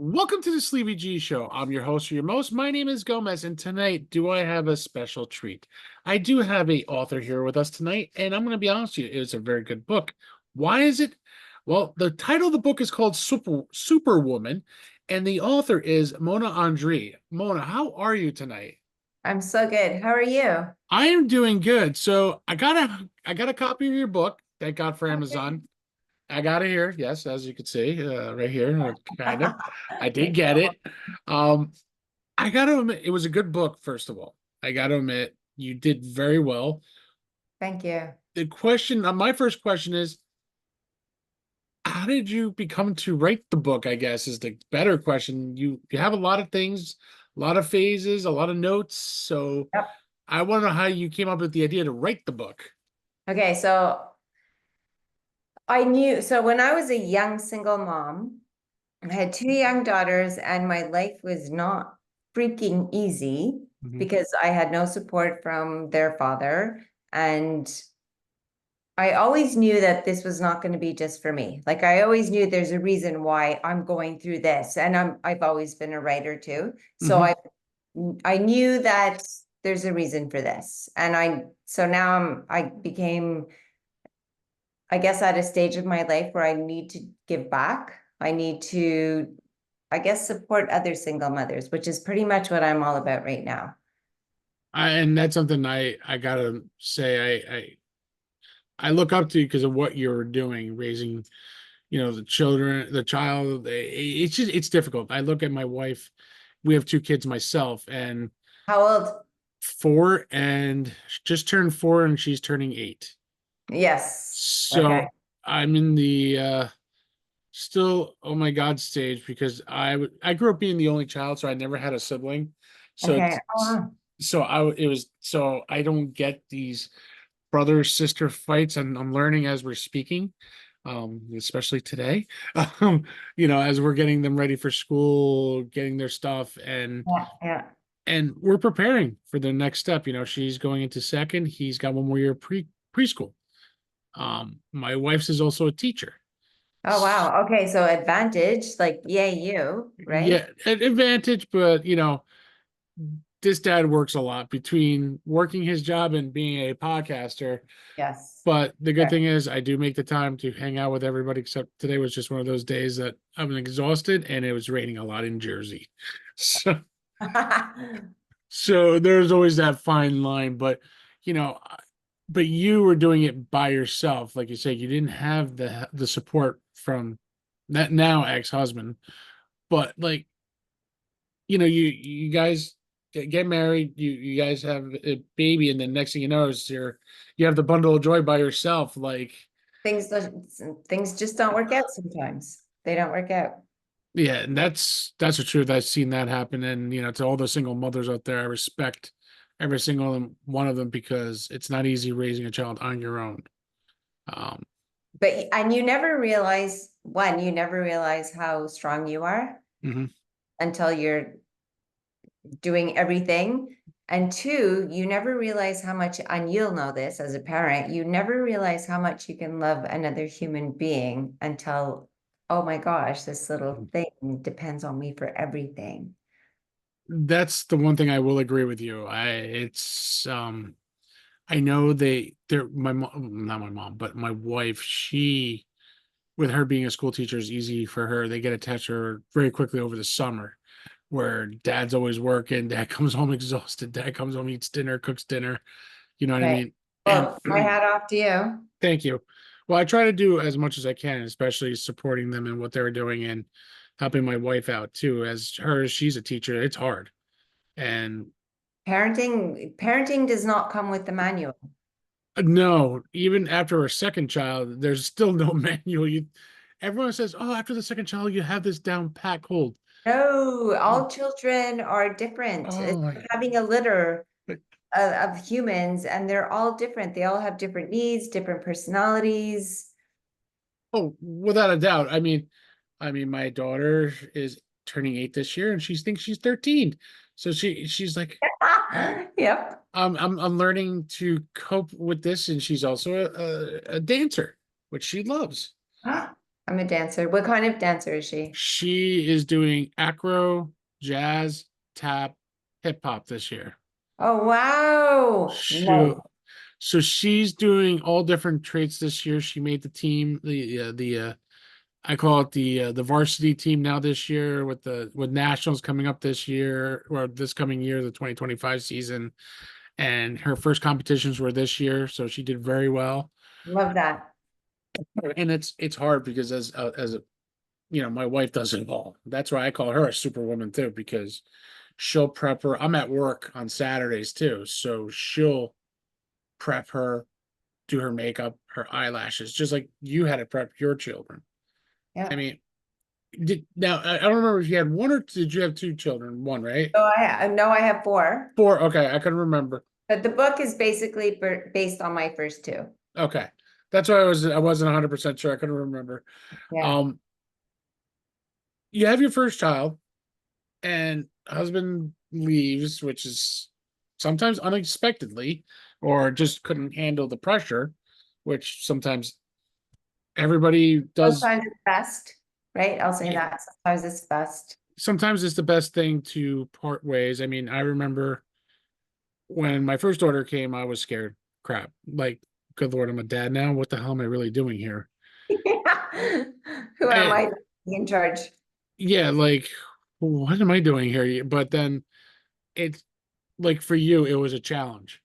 Welcome to the Sleevie G Show. I'm your host for your most. My name is Gomez, and tonight, do I have a special treat? I do have a author here with us tonight, and I'm going to be honest with you, it's a very good book. Why is it? Well, the title of the book is called Superwoman, and the author is Mona Andrei. Mona, how are you tonight? I'm so good. How are you? I am doing good. So I got a copy of your book that I got for Amazon. I got it here. Yes, as you can see, right here, kind of. I did get it. Um, I gotta admit, it was a good book, first of all. I gotta admit, you did very well. Thank you. The question, my first question is, how did you become to write the book? I guess is the better question. You have a lot of things, a lot of phases, a lot of notes. So Yep. I want to know how you came up with the idea to write the book. Okay, so so when I was a young single mom, I had two young daughters, and my life was not freaking easy Mhm. because I had no support from their father. And I always knew that this was not going to be just for me. Like I always knew there's a reason why I'm going through this. And I've always been a writer too. So Mhm. I knew that there's a reason for this. And so now I became, I guess, at a stage of my life where I need to give back. I need to, I guess, support other single mothers, which is pretty much what I'm all about right now. And that's something I gotta say I look up to you because of what you're doing, raising, the children, the child. It's just it's difficult. I look at my wife. We have two kids myself, and How old? four, and just turned four, and she's turning eight. Yes. Okay. So I'm in the still oh my God stage because I grew up being the only child, so I never had a sibling. So Okay. it's Oh, wow. so I it was so I don't get these brother sister fights, and I'm learning as we're speaking, especially today. um as we're getting them ready for school, getting their stuff, Yeah. Yeah. and we're preparing for the next step. She's going into second, he's got one more year preschool. My wife's is also a teacher. Oh, wow. Okay. So advantage, like, yay, you, right? Yeah, an advantage, but this dad works a lot between working his job and being a podcaster. Yes. But the good Okay. thing is, I do make the time to hang out with everybody, except today was just one of those days that I'm exhausted and it was raining a lot in Jersey. So, so there's always that fine line. You know, but you were doing it by yourself. Like you said, you didn't have the support from that now ex-husband. But you guys get married, you guys have a baby, and then next thing you know is you have the bundle of joy by yourself. Like, Things things just don't work out sometimes. They don't work out. yeah, and that's the truth. I've seen that happen. And to all the single mothers out there, I respect every single one of them because it's not easy raising a child on your own. um But and you never realize how strong you are mhm. until you're doing everything. And two, you never realize how much, and you'll know this as a parent, you never realize how much you can love another human being until, oh my gosh, this little thing depends on me for everything. That's the one thing I will agree with you. I know they're my mom, not my mom, but my wife, she, with her being a school teacher, is easy for her. They get attached to her very quickly over the summer, where dad's always working, dad comes home exhausted, dad comes home, eats dinner, cooks dinner. You know what I Okay. mean? And Well, my hat off to you. thank you. Well, I try to do as much as I can, especially supporting them in what they're doing and helping my wife out too. She's a teacher. It's hard. And Parenting does not come with the manual. no, even after a second child, there's still no manual. Everyone says, "Oh, after the second child, you have this down pat cold." No, all children are different. Oh It's my, like having a litter but of humans, and they're all different. They all have different needs, different personalities. oh, without a doubt. I mean, my daughter is turning 8 this year, and she thinks she's 13. So she's like, Yep. I'm learning to cope with this, and she's also a dancer, which she loves. I'm a dancer. What kind of dancer is she? She is doing acro, jazz, tap, hip hop this year. Oh, wow. She, Nice. so she's doing all different traits this year. She made the team, the I call it the varsity team now this year with nationals coming up this year or this coming year, the 2025 season. And her first competitions were this year, so she did very well. Love that. And it's hard because as a my wife does it all. That's why I call her a superwoman too, because she'll prep her. I'm at work on Saturdays too, so she'll prep her, do her makeup, her eyelashes, just like you had to prep your children. I Yeah. mean, I don't remember if you had one or did you have two children? One, right? So I know I have four, Four. Okay, I couldn't remember. but the book is basically based on my first two. Okay, that's why I wasn't 100% sure. I couldn't remember. Yeah. Um, you have your first child, and husband leaves, which is sometimes unexpectedly, or just couldn't handle the pressure, which sometimes everybody does. Sometimes it's best, right? I'll say Yeah, that. Sometimes it's best. sometimes it's the best thing to part ways. I mean, I remember when my first daughter came, I was scared. Crap. Like, good Lord, I'm a dad now. What the hell am I really doing here? Who am And I in charge? yeah, like, what am I doing here? But then it's like for you, it was a challenge.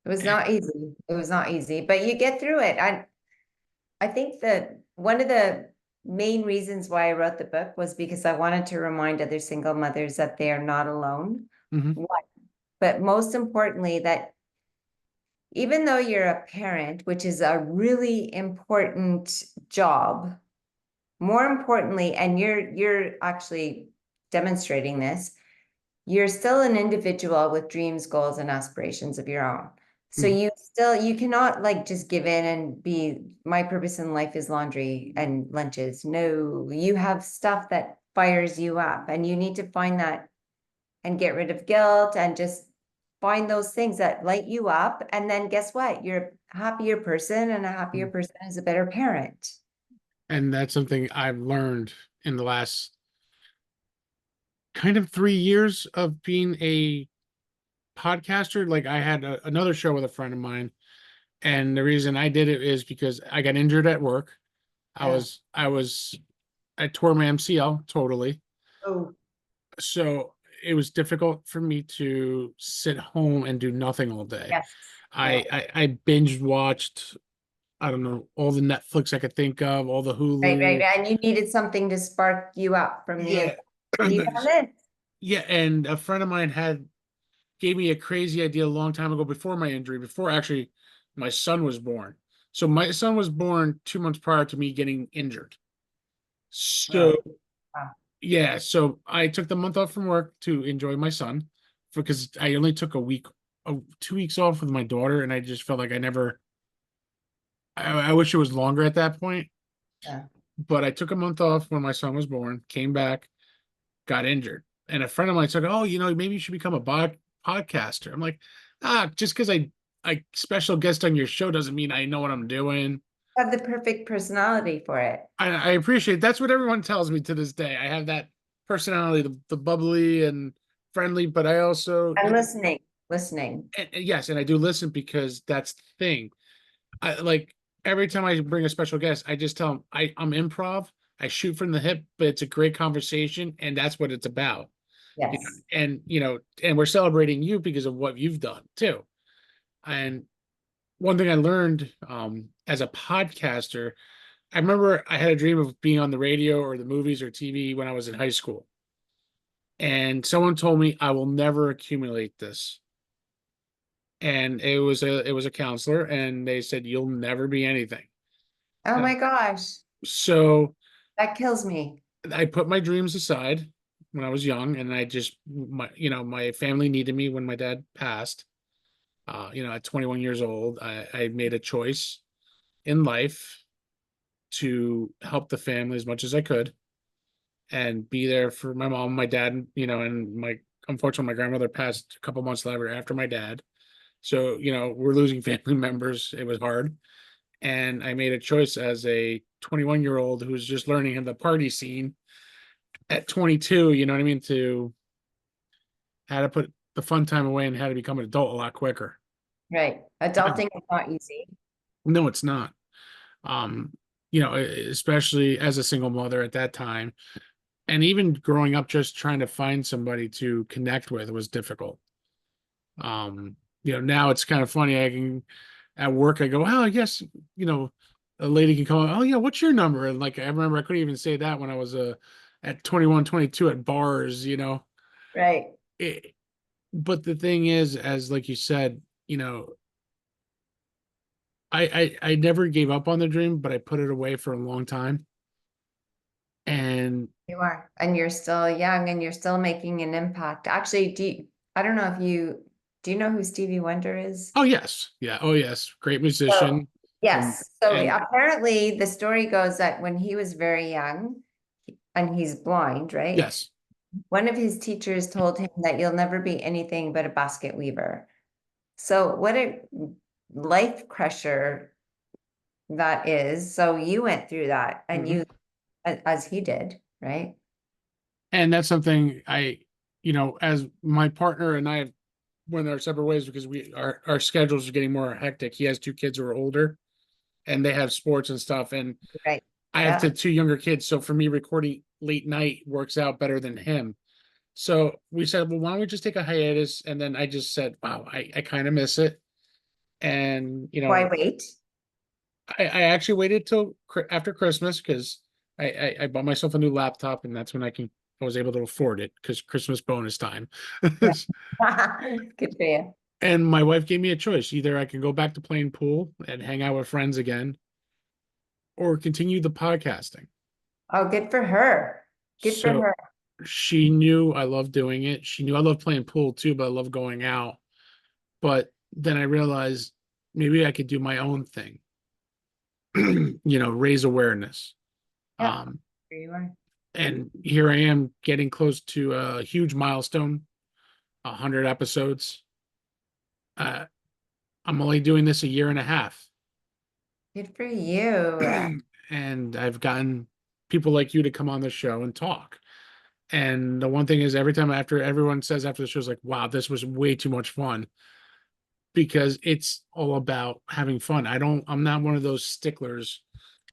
It was Eh, not easy. It was not easy, but you get through it. I think that one of the main reasons why I wrote the book was because I wanted to remind other single mothers that they are not alone. mhm, One, but most importantly, that even though you're a parent, which is a really important job, more importantly, and you're actually demonstrating this, you're still an individual with dreams, goals, and aspirations of your own. So mhm. you cannot like just give in and be my purpose in life is laundry and lunches. No, you have stuff that fires you up, and you need to find that and get rid of guilt and just find those things that light you up. And then guess what? You're a happier person, and a happier person is a better parent. And that's something I've learned in the last kind of 3 years of being a podcaster. Like I had another show with a friend of mine, and the reason I did it is because I got injured at work. Yeah. I tore my MCL totally. Oh, So it was difficult for me to sit home and do nothing all day. yes. Yeah. I binge watched, I don't know, all the Netflix I could think of, all the Right. Hulu. And you needed something to spark you up from the Yeah. inside. And you found it. Yeah, and a friend of mine had gave me a crazy idea a long time ago before my injury, before actually my son was born. So my son was born 2 months prior to me getting injured. So Oh, wow. yeah, so I took the month off from work to enjoy my son because I only took a week, 2 weeks off with my daughter, and I just felt like I never. I wish it was longer at that point, Yeah. but I took a month off when my son was born, came back, got injured, and a friend of mine said, "Oh, maybe you should become a podcaster." I'm like, just because I special guest on your show doesn't mean I know what I'm doing. Have the perfect personality for it. I appreciate that's what everyone tells me to this day. I have that personality, the bubbly and friendly, but I also And listening. and yes, and I do listen because that's the thing. I like every time I bring a special guest, I just tell them I'm improv. I shoot from the hip, but it's a great conversation, and that's what it's about. Yes. And we're celebrating you because of what you've done too. And one thing I learned as a podcaster, I remember I had a dream of being on the radio or the movies or TV when I was in high school. And someone told me I will never accumulate this. And it was a counselor, and they said you'll never be anything. Oh Uh, my gosh. so That kills me. I put my dreams aside when I was young, and I just my family needed me when my dad passed. At 21 years old, I made a choice in life to help the family as much as I could and be there for my mom, my dad, and unfortunately, my grandmother passed a couple months later after my dad. So, we're losing family members. It was hard. And I made a choice as a 21-year-old who's just learning in the party scene at 22, you know what I mean, to how to put the fun time away and how to become an adult a lot quicker. Right. Adulting is not easy. No, it's not. Um, especially as a single mother at that time, and even growing up, just trying to find somebody to connect with was difficult. Now it's kind of funny. I can at work, I go, oh, I guess, a lady can call, oh yeah, what's your number? And like I remember I couldn't even say that when I was at 21, 22 at bars, Right. It, but the thing is, as like you said, I never gave up on the dream, but I put it away for a long time. And You are. And you're still young and you're still making an impact. Actually, I don't know if do you know who Stevie Wonder is? oh yes, yeah, oh yes, great So, musician. yes. So And apparently the story goes that when he was very young and he's blind, right? yes, One of his teachers told him that you'll never be anything but a basket weaver. So what a life crusher that is. So you went through that and mhm. as he did, right? And that's something as my partner and I went our separate ways because our schedules are getting more hectic. He has two kids who are older and they have sports and stuff, and Right. I have Yeah. two younger kids. So for me, recording late night works out better than him. So we said, well, why don't we just take a hiatus? And then I just said, wow, I kind of miss it. And Why wait? I actually waited till after Christmas because I bought myself a new laptop, and that's when I was able to afford it because Christmas bonus time. Yeah. Good for you. And my wife gave me a choice. Either I can go back to playing pool and hang out with friends again, or continue the podcasting. Oh, good for her. Good for So her. she knew I loved doing it. She knew I love playing pool too, but I love going out. But then I realized maybe I could do my own thing, raise awareness. Yeah, Um, here you are. and here I am getting close to a huge milestone, 100 episodes. Uh, I'm only doing this a year and a half. Good for you. And I've gotten people like you to come on the show and talk. And the one thing is, every time after everyone says after the show is like, wow, this was way too much fun, because it's all about having fun. I'm not one of those sticklers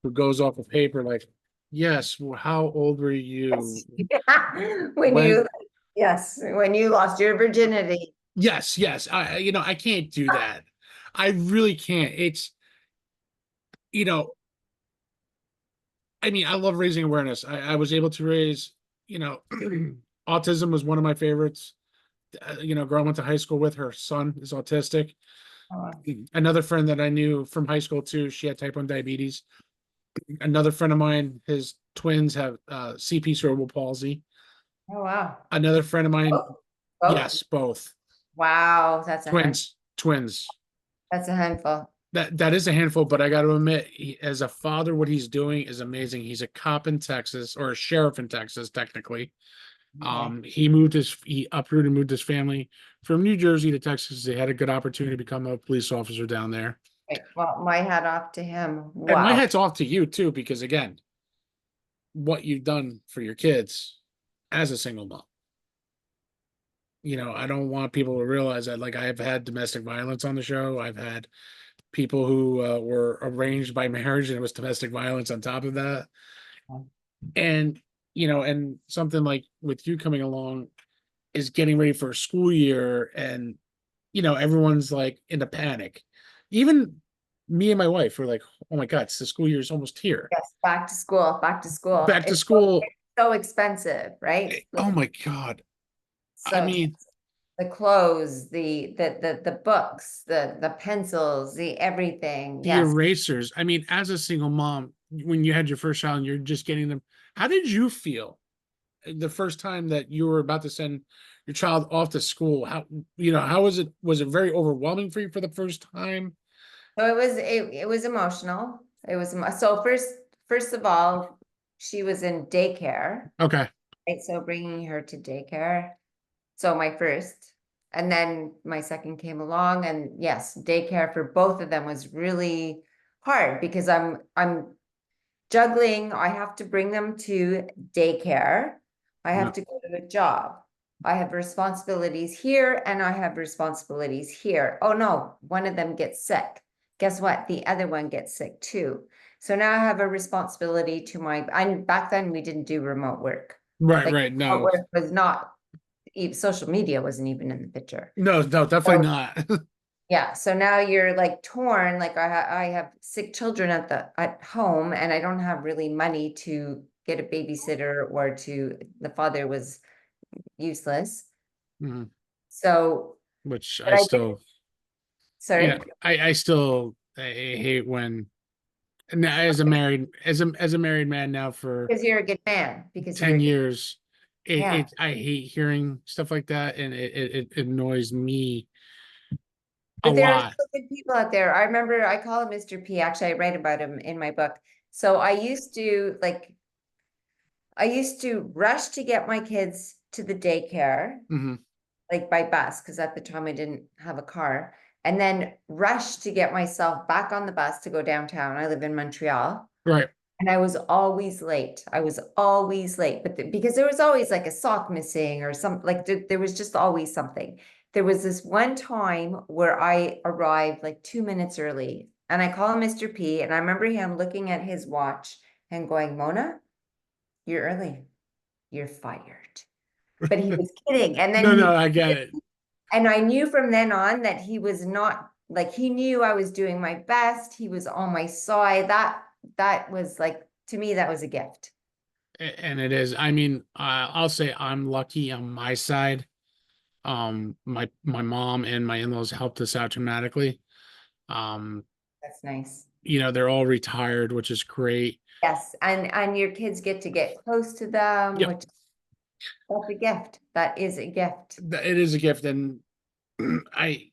who goes off of paper like, yes, well, how old were you? Yes. When When, yes, when you lost your virginity. yes, I can't do that. I really can't. It's, you know, I mean, I love raising awareness. I was able to raise, you know, autism was one of my favorites. Girl I went to high school with, her son is autistic. Oh, Another friend that I knew from high school too, she had type 1 diabetes. Another friend of mine, his twins have CP cerebral palsy. oh wow. Another friend of mine, Both? Both? yes, both Wow, twins. that's a handful. That is a handful, but I got to admit, as a father, what he's doing is amazing. He's a cop in Texas, or a sheriff in Texas, technically. Okay. He uprooted and moved his family from New Jersey to Texas. They had a good opportunity to become a police officer down there. Right. Well, my hat off to him. And my Wow. hat's off to you too, because again, what you've done for your kids as a single mom. I don't want people to realize that, like, I've had domestic violence on the show. I've had people who were arranged by marriage, and it was domestic violence on top of that. And, and something like with you coming along is getting ready for a school year, and, everyone's like in a panic. Even me and my wife were like, oh my God, it's the school year is almost here. Yes, back to school, back to school. Back to school. It's so expensive, right? Oh my God. I So mean, the clothes, the books, the pencils, the everything. the Yes. erasers. I mean, as a single mom, when you had your first child and you're just getting them, how did you feel the first time that you were about to send your child off to school? How was it? Was it very overwhelming for you for the first time? So it was emotional. So first of all, she was in daycare, Okay. right? So bringing her to daycare. So my first, and then my second came along, and yes, daycare for both of them was really hard because I'm juggling. I have to bring them to daycare. I Yeah. have to go to a job. I have responsibilities here and I have responsibilities here. Oh no, one of them gets sick. Guess what? The other one gets sick too. So now I have a responsibility to and back then we didn't do remote work. Right, Like right. remote No, work was not, social media wasn't even in the picture. no, no, definitely So not. yeah, so now you're like torn, like I have sick children at home and I don't have really money to get a babysitter or the father was useless. Mhm. So, Which but I I did, still, sorry, I still I hate when, now as a married, as a married man now for because you're a good man, because you're 10 a good, years, yeah. I hate hearing stuff like that, and it annoys me a But there are lot. still good people out there. I remember I call him Mr. P. Actually, I write about him in my book. So I used to rush to get my kids to the daycare, Hmm. like by bus, because at the time I didn't have a car, and then rush to get myself back on the bus to go downtown. I live in Montreal. Right. And I was always late. I was always late, but because there was always like a sock missing or some like there was just always something. There was this one time where I arrived like 2 minutes early, and I call him Mr. P, and I remember him looking at his watch and going, "Mona, you're early. You're fired." But he was kidding, and No, then no, I get it. and I knew from then on that he was not like, he knew I was doing my best. He was on my side. That was like, to me, that was a gift. And it is. I mean, I'll say I'm lucky on my side. My mom and my in-laws helped us out dramatically. Um, That's nice. they're all retired, which is great. Yes, and your kids get to get close to them, Yep. which that's a gift. That is a gift. It is a gift, and I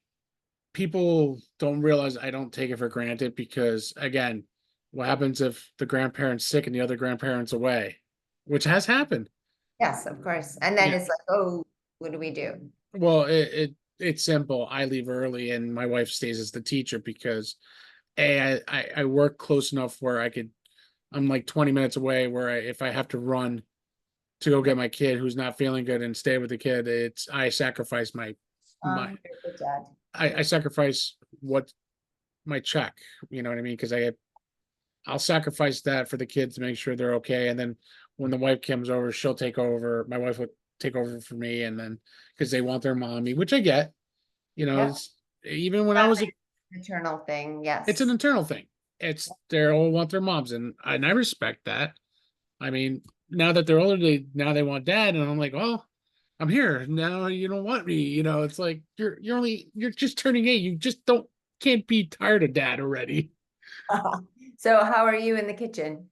people don't realize I don't take it for granted because, again, what happens if the grandparent's sick and the other grandparent's away, which has happened. Yes, of course. And then Yeah. it's like, oh, what do we do? Well, it's simple. I leave early, and my wife stays as the teacher because I work close enough where I'm like 20 minutes away. Where if I have to run to go Yeah. get my kid who's not feeling good and stay with the kid, I sacrifice my You're a good dad. I sacrifice what my check. You know what I mean? Because I'll sacrifice that for the kids to make sure they're okay. And then when the wife comes over, she'll take over. My wife would take over for me, and then because they want their mommy, which I get. Yep. It's even when I That's was a, an eternal thing. it's an Yes. internal thing. It's they all want their moms, and I respect that. I mean, now that they're older, they want dad, and I'm like, well, I'm here now. You don't want me. It's like you're just turning 8. You just don't can't be tired of dad already. So how are you in the kitchen?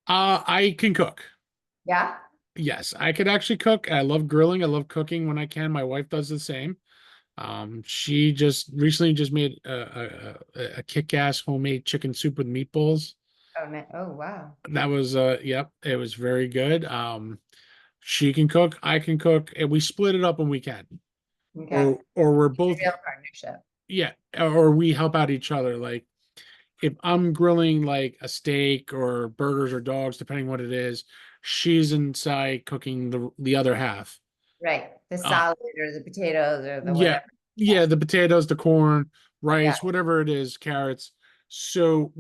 I can cook. Yeah. Yes, I could actually cook. I love grilling. I love cooking when I can. My wife does the same. She just recently just made a kick-ass homemade chicken soup with meatballs. Oh, no. Oh, wow. That was yep, it was very good. She can cook, I can cook, and we split it up when we can. Okay. Or we're It's a both, real partnership. yeah, or we help out each other. Like if I'm grilling like a steak or burgers or dogs, depending what it is, she's inside cooking the other half. Right. The Uh salad or the potatoes or the yeah, whatever. yeah, the potatoes, the corn, Yeah. rice, whatever it is, carrots. So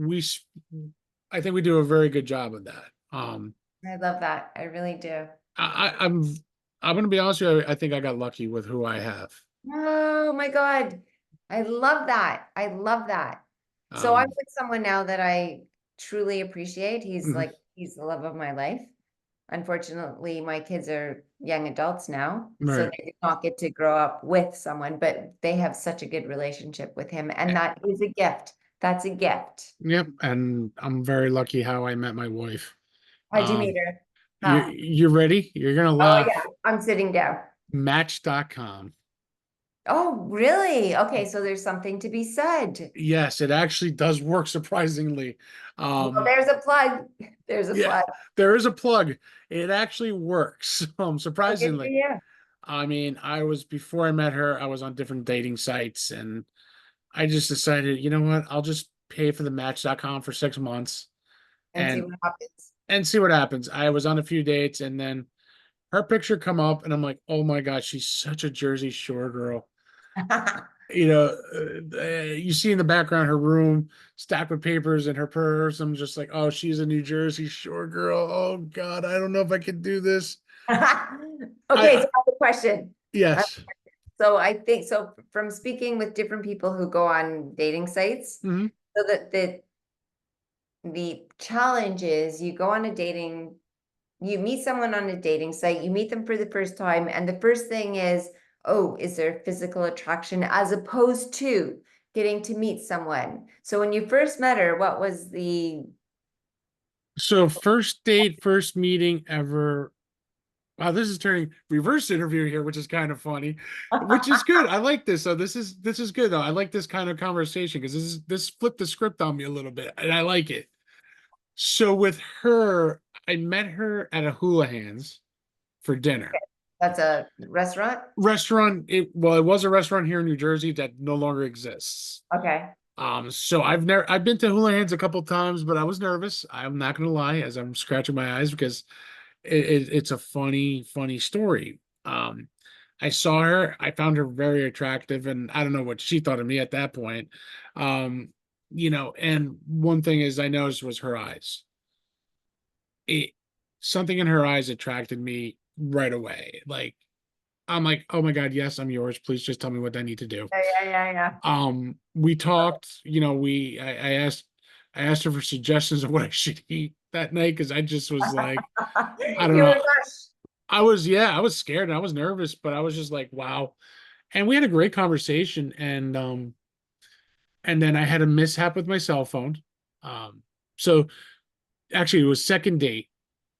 I think we do a very good job of that. I love that. I really do. I'm gonna be honest with you. I think I got lucky with who I have. Oh my God. I love that. I love that. So I'm Um, with someone now that I truly appreciate. mhm, He's the love of my life. Unfortunately, my kids are young adults now, so right. they did not get to grow up with someone, but they have such a good relationship with him, and Eh, that is a gift. That's a gift. Yep, and I'm very lucky how I met my wife. How'd you meet Um, her? you're How? you're ready? You're gonna Oh yeah, laugh. I'm sitting down. Match.com. Oh, really? Okay, so there's something to be said. Yes, it actually does work surprisingly. Well, Um, there's a plug. There's a yeah, plug. there is a plug. It actually works. Oh, good for Surprisingly. you. I mean, before I met her, I was on different dating sites, and I just decided, you know what? I'll just pay for the Match.com for 6 months And see and what happens. see what happens. I was on a few dates, and then her picture come up, and I'm like, oh my god, she's such a Jersey Shore girl. You see in the background her room stacked with papers and her purse. I'm just like, oh, she's a New Jersey Shore girl. Oh God, I don't know if I can do this. Okay, so I I have a question. Uh, yes. So I think so from speaking with different people who go on dating sites, Mhm. so that the challenge is you go on a dating, you meet someone on a dating site, you meet them for the first time, and the first thing is, oh, is there physical attraction as opposed to getting to meet someone. So when you first met her, what was the So first date, first meeting ever. Wow, this is turning reverse interview here, which is kind of funny, which is good. I like this. So this is good though. I like this kind of conversation because this flipped the script on me a little bit, and I like it. So with her, I met her at a Hula Hands for dinner. that's a restaurant? Restaurant, it was a restaurant here in New Jersey that no longer exists. Okay. So I've been to Hula Hands a couple times, but I was nervous. I'm not gonna lie, as I'm scratching my eyes because it's a funny story. I saw her, I found her very attractive, and I don't know what she thought of me at that point. Um, and one thing is I noticed was her eyes. It Something in her eyes attracted me right away. Like I'm like, oh my God, yes, I'm yours. Please just tell me what I need to do. Yeah. We talked, I asked her for suggestions of what I should eat that night because I just was like, I don't You were know. rushed. I was scared and I was nervous, but I was just like, wow. And we had a great conversation, and then I had a mishap with my cell phone. So actually it was second date,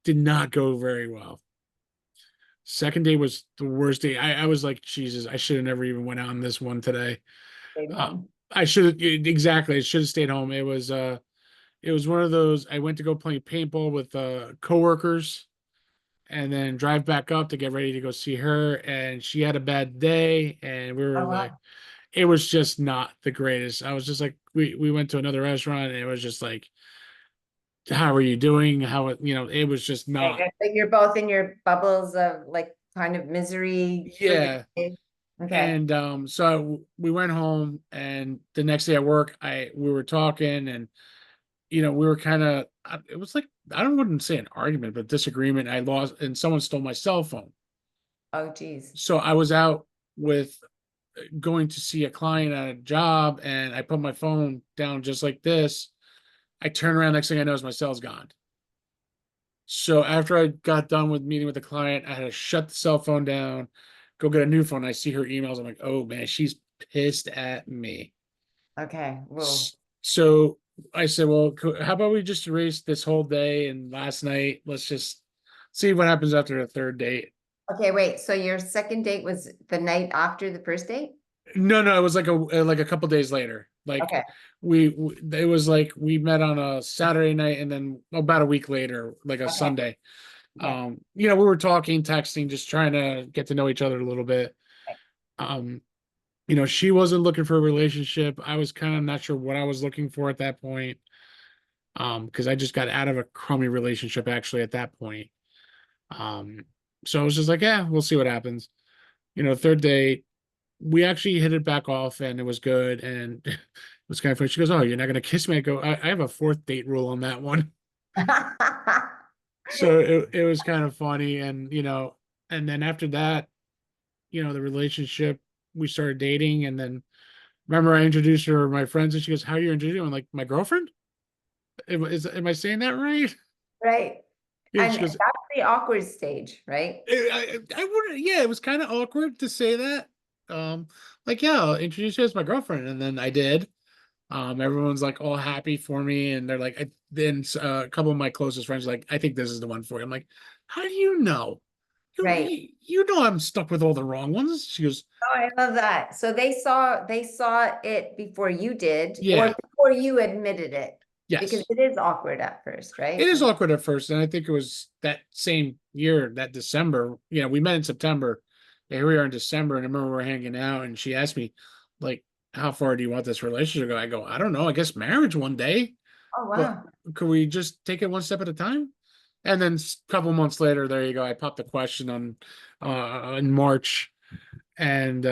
did not go very well. Second day was the worst day. I was like, Jesus, I should have never even went out on this one today. Stayed Uh, home. I should have exactly. I should have stayed home. It was one of those. I went to go play paintball with coworkers, and then drive back up to get ready to go see her. And she had a bad day, and we were Oh, like, wow. it was just not the greatest. I was just like, we went to another restaurant, and it was just like, how are you doing? It was just not. Like you're both in your bubbles of like kind of misery for the Yeah. day. Okay. And so we went home, and the next day at work, we were talking, and we were kind of, it was like, I don't wouldn't say an argument, but disagreement. I lost, and someone stole my cell phone. Oh, geez. So I was out with going to see a client at a job, and I put my phone down just like this. I turn around, next thing I know is my cell's gone. So after I got done with meeting with the client, I had to shut the cell phone down, go get a new phone. I see her emails. I'm like, oh man, she's pissed at me. Okay. Whoa. So I said, well, how about we just erase this whole day and last night? Let's just see what happens after the third date. Okay, wait. So your second date was the night after the first date? No, it was like a couple days later. Like Okay. it was like we met on a Saturday night, and then about a week later, like a Okay. Sunday. Okay. We were talking, texting, just trying to get to know each other a little bit. Okay. Um, she wasn't looking for a relationship. I was kind of not sure what I was looking for at that point. Because I just got out of a crummy relationship actually at that point. Um, so I was just like, yeah, we'll see what happens. Third date, we actually hit it back off, and it was good. And it was kind of funny. She goes, "Oh, you're not gonna kiss me?" I go, I have a fourth date rule on that one." So it was kind of funny, and then after that, the relationship, we started dating, and then remember I introduced her to my friends, and she goes, "How are you introducing?" I'm like, "My girlfriend." Am I saying that right? Right. Yeah, And she goes, that's the awkward stage, right? I wouldn't. Yeah, it was kind of awkward to say that. Like, yeah, I'll introduce you as my girlfriend, and then I did. Everyone's like all happy for me, and they're like, then a couple of my closest friends are like, I think this is the one for you. I'm like, how do you know? Right. You know I'm stuck with all the wrong ones. She goes, Oh, I love that. So they saw it before you did, or yeah, before you admitted it, because yes. it is awkward at first, It right? is awkward at first, and I think it was that same year, that December. We met in September. And here we are in December, and I remember we were hanging out, and she asked me, like, how far do you want this relationship to go? I go, I don't know. I guess marriage one day, Oh, but wow. could we just take it one step at a time? And then a couple months later, there you go. I popped the question on in March, and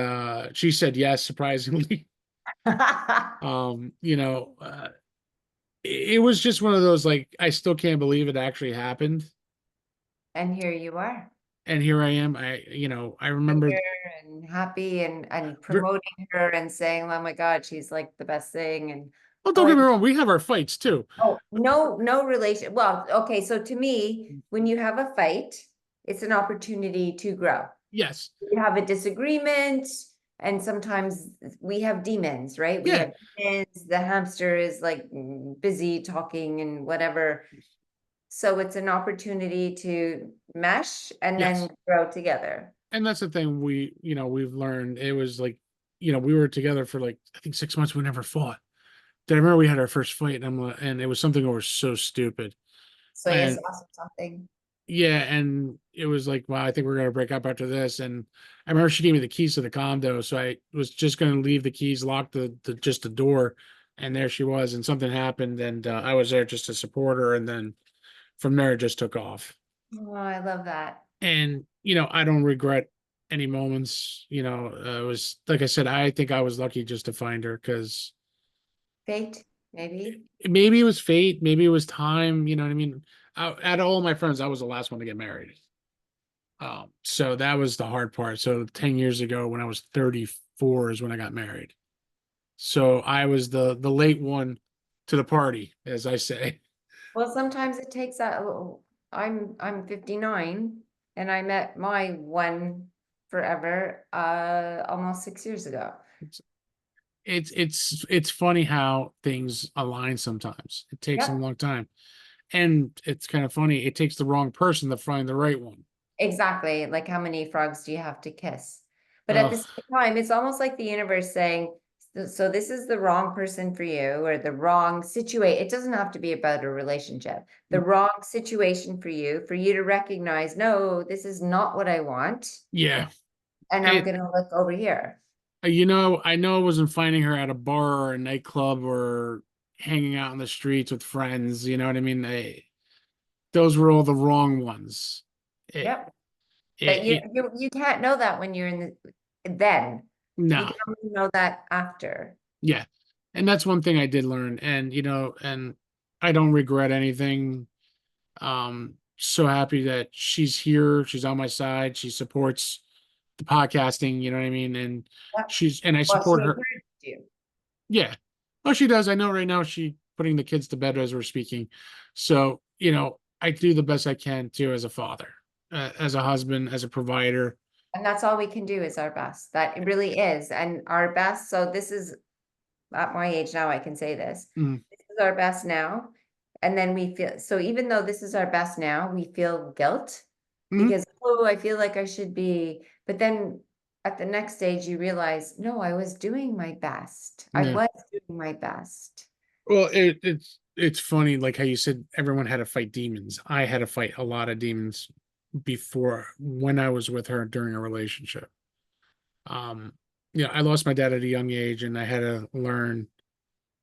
she said yes, surprisingly. You know, it was just one of those like I still can't believe it actually happened. And here you are. And here I am. I I'm remember. here and happy and promoting her and saying, oh my God, she's like the best thing. And Well, don't oh, get me wrong, we have our fights too. oh, no relation. Well, okay. So to me, when you have a fight, it's an opportunity to grow. Yes. You have a disagreement, and sometimes we have demons, right? We Yeah. have demons. The hamster is like busy talking and whatever. So it's an opportunity to mesh and Yes. then grow together. And that's the thing we've learned. It was like, we were together for like I think 6 months. We never fought. Then I remember we had our first fight, and it was something that was so stupid. Soya And sauce or something. yeah, and it was like, wow, I think we're gonna break up after this. And I remember she gave me the keys to the condo, so I was just gonna leave the keys, lock the just the door, and there she was. And something happened, and I was there just to support her, and then from there it just took off. Oh, I love that. And I don't regret any moments. It was like I said, I think I was lucky just to find her because Fate, maybe. maybe it was fate, maybe it was time. You know what I mean? Out of all my friends, I was the last one to get married. So that was the hard part. So 10 years ago, when I was 34, is when I got married. So I was the late one to the party, as I say. Well, sometimes it takes that. I'm 59 and I met my one forever almost 6 years ago. It's funny how things align sometimes. It takes a Yep. long time. And it's kind of funny, it takes the wrong person to find the right one. Exactly. Like how many frogs do you have to kiss? But at Oh, the same time, it's almost like the universe saying, so this is the wrong person for you or the wrong situation. It doesn't have to be about a relationship. The wrong situation for you to recognize, no, this is not what I want. yeah. And I'm It, gonna look over here. I know I wasn't finding her at a bar or a nightclub or hanging out in the streets with friends. You know what I mean? Those were all the wrong ones. It, Yep. But it, it you can't know that when you're in then. You no, can only know that after. yeah. And that's one thing I did learn. And I don't regret anything. So happy that she's here. She's on my side. She supports the podcasting, you know what I mean? And Yep. I Well, she support her. encouraged you. Yeah. Oh, she does. I know right now she putting the kids to bed as we're speaking. So, I do the best I can too as a father, as a husband, as a provider. And that's all we can do is our best. That it really is. And our best. So this is at my age now, I can say this. Mm, This is our best now. And then we feel so even though this is our best now, we feel guilt mm, because, oh, I feel like I should be. But then at the next stage, you realize, no, I was doing my best. I yeah. was doing my best. Well, it's funny, like how you said everyone had to fight demons. I had to fight a lot of demons before when I was with her during a relationship. Um, I lost my dad at a young age, and I had to learn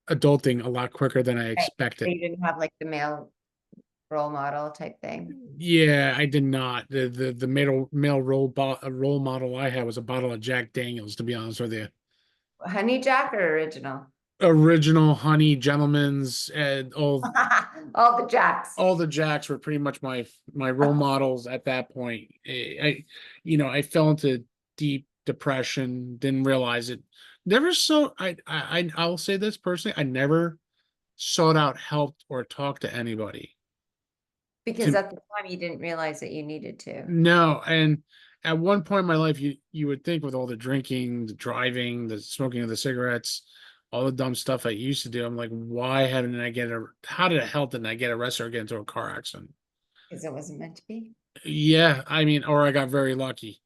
adulting a lot quicker than I Right. So expected. you didn't have like the male role model type thing. Yeah, I did not. The male role model I had was a bottle of Jack Daniels, to be honest with you. Honey Jack or original? Original honey gentlemen's, and All the Jacks. all the Jacks were pretty much my role models at that point. I fell into deep depression, didn't realize it. Never so I'll say this personally, I never sought out help or talked to anybody. Because To at the time you didn't realize that you needed to. No, and at one point in my life, you would think with all the drinking, the driving, the smoking of the cigarettes, all the dumb stuff I used to do, I'm like, why hadn't I get a? How did it help? Didn't I get arrested or get into a car accident? Because it wasn't meant to be. Yeah, I mean, or I got very lucky.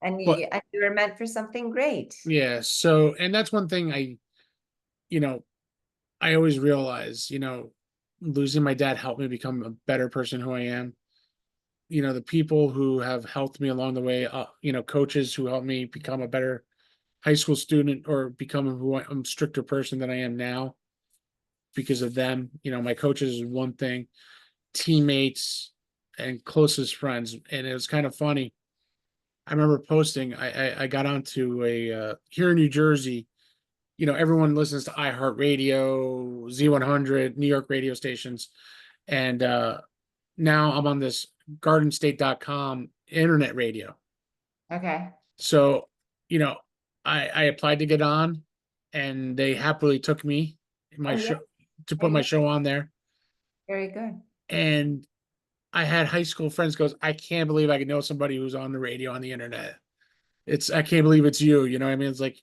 But And you were meant for something great. yeah, so and that's one thing you know, I always realize, losing my dad helped me become a better person who I am. The people who have helped me along the way, coaches who helped me become a better high school student or becoming who I'm a stricter person than I am now because of them. My coaches is one thing, teammates and closest friends. And it was kind of funny. I remember posting, I got onto here in New Jersey, everyone listens to iHeartRadio, Z100, New York radio stations. And now I'm on this gardenstate.com internet radio. Okay. So, you know, I applied to get on and they happily took me my Oh, yeah. show to put Very my good. show on there. Very good. And I had high school friends goes, I can't believe I could know somebody who's on the radio on the internet. I can't believe it's you. You know what I mean? It's like,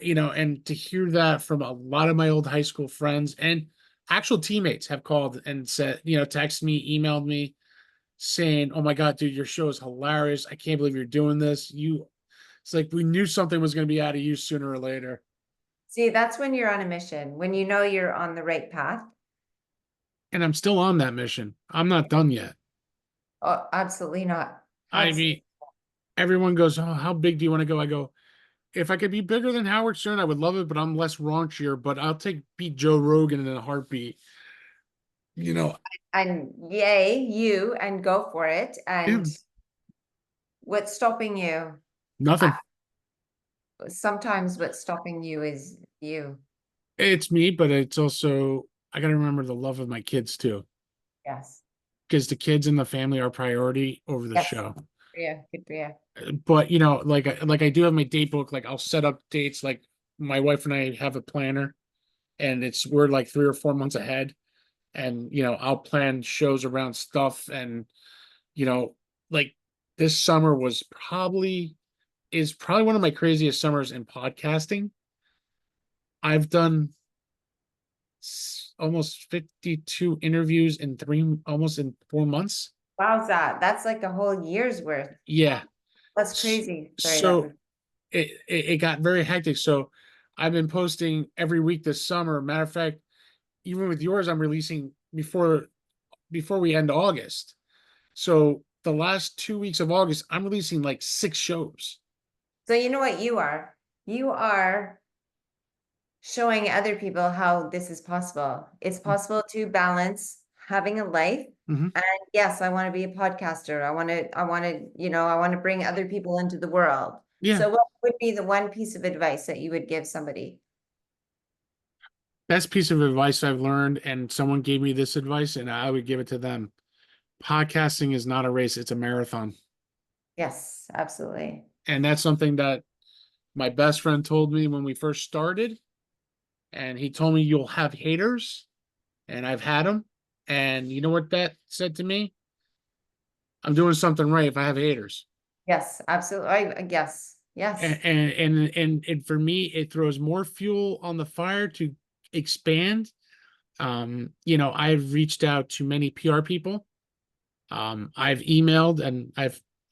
and to hear that from a lot of my old high school friends and actual teammates have called and said, text me, emailed me saying, "Oh my God, dude, your show is hilarious. I can't believe you're doing this." It's like we knew something was going to be out of you sooner or later. See, that's when you're on a mission, when you know you're on the right path. And I'm still on that mission. I'm not done yet. Oh, absolutely not. I Absolutely. mean, everyone goes, "Oh, how big do you want to go?" I go, if I could be bigger than Howard Stern, I would love it, but I'm less raunchier. But I'll take beat Joe Rogan in a heartbeat. You know, And yay, you, and go for it. yeah, And what's stopping you? Uh, nothing. Sometimes what's stopping you is you. It's me, but it's also I got to remember the love of my kids too, Yes. because the kids and the family are priority over the Yes. show. Yeah, good for you. But like I do have my date book. Like I'll set up dates. Like my wife and I have a planner, and we're like 3 or 4 months ahead. And I'll plan shows around stuff. And you know, like this summer is probably one of my craziest summers in podcasting. I've done almost 52 interviews in almost in 4 months. Wowza. That's like a whole year's worth. Yeah. That's crazy. Sorry, that was So it got very hectic. So I've been posting every week this summer. Matter of fact, even with yours, I'm releasing before we end August. So the last 2 weeks of August, I'm releasing like 6 shows. so you know what you are? You are showing other people how this is possible. It's possible to balance having a life. Mhm. And yes, I want to be a podcaster. I want to bring other people into the world. Yeah. So what would be the one piece of advice that you would give somebody? Best piece of advice I've learned, and someone gave me this advice, and I would give it to them. Podcasting is not a race, it's a marathon. Yes, absolutely. And that's something that my best friend told me when we first started. And he told me you'll have haters, and I've had them. And you know what that said to me? I'm doing something right if I have haters. Yes, absolutely. Yes, And yes. and for me, it throws more fuel on the fire to expand. I've reached out to many PR people. I've emailed and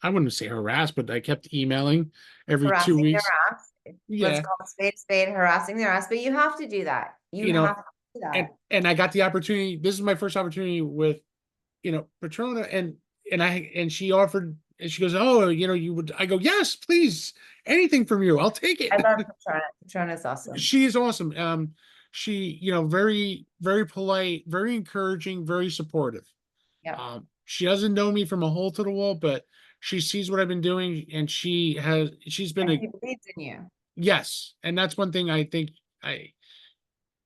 I wouldn't say harassed, but I kept emailing every two Harassing their weeks. ass. Let's Yeah, call a spade, harassing their ass. But you have to do that. You you know, have to do and that. and I got the opportunity. This is my first opportunity with Patrona, and she offered, and she goes, "Oh, you would." I go, "Yes, please, anything from you, I'll take I it." love Patrona. Patrona's awesome. She is awesome. She, very, very polite, very encouraging, very supportive. Yeah. She doesn't know me from a hole to the wall, but she sees what I've been doing, and she's been And a she believes in you. yes, and that's one thing I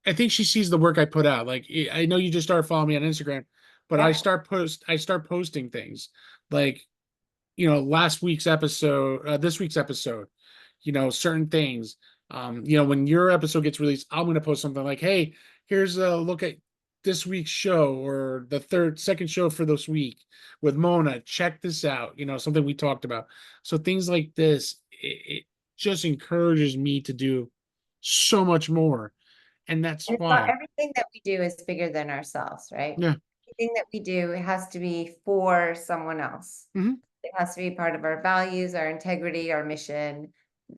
I think she sees the work I put out. Like I know you just started following me on Instagram, but Yeah. I start posting things like last week's episode, this week's episode, certain things. When your episode gets released, I'm going to post something like, "Hey, here's a look at this week's show or the second show for this week with Mona. Check this out." Something we talked about. So things like this, it just encourages me to do so much more, and that's And it's not why. everything that we do is bigger than ourselves, right? Yeah. Everything that we do, it has to be for someone else. Hmm. It has to be part of our values, our integrity, our mission.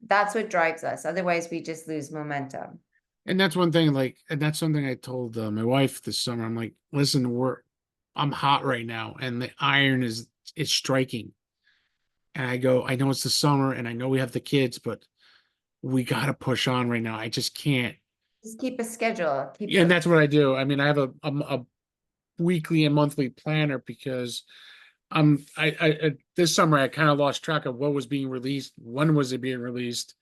That's what drives us. Otherwise, we just lose momentum. And that's one thing, like, and that's something I told my wife this summer. I'm like, listen, I'm hot right now, and the iron is striking. And I go, I know it's the summer, and I know we have the kids, but we got to push on right now. I just can't. Just keep a schedule, keep And a, that's what I do. I mean, I have a weekly and monthly planner because I this summer I kind of lost track of what was being released, when was it being released,